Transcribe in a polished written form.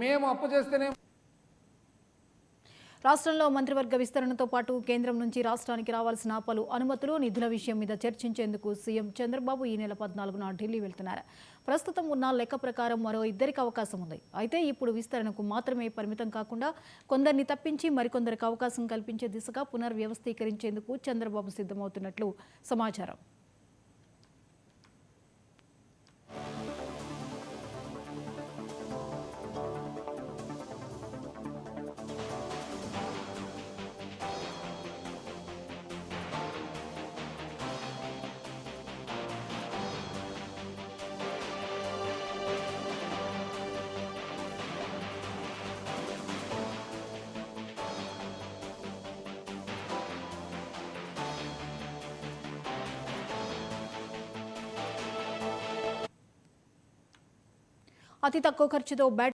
మేము అప్పు చేస్తేనే. రాష్ట్రంలో మంత్రివర్గ విస్తరణతో పాటు కేంద్రం నుంచి రాష్ట్రానికి రావాల్సిన పలు అనుమతులు, నిధుల విషయం మీద చర్చించేందుకు సీఎం చంద్రబాబు ఈ నెల 14న ఢిల్లీ వెళ్తున్నారు. ప్రస్తుతం ఉన్న లెక్క ప్రకారం మరో 2కి అవకాశం ఉంది. అయితే ఇప్పుడు విస్తరణకు మాత్రమే పరిమితం కాకుండా కొందరిని తప్పించి మరికొందరికి అవకాశం కల్పించే దిశగా పునర్వ్యవస్థీకరించేందుకు చంద్రబాబు సిద్ధమవుతున్నట్లు సమాచారం. అతి తక్కువ ఖర్చుతో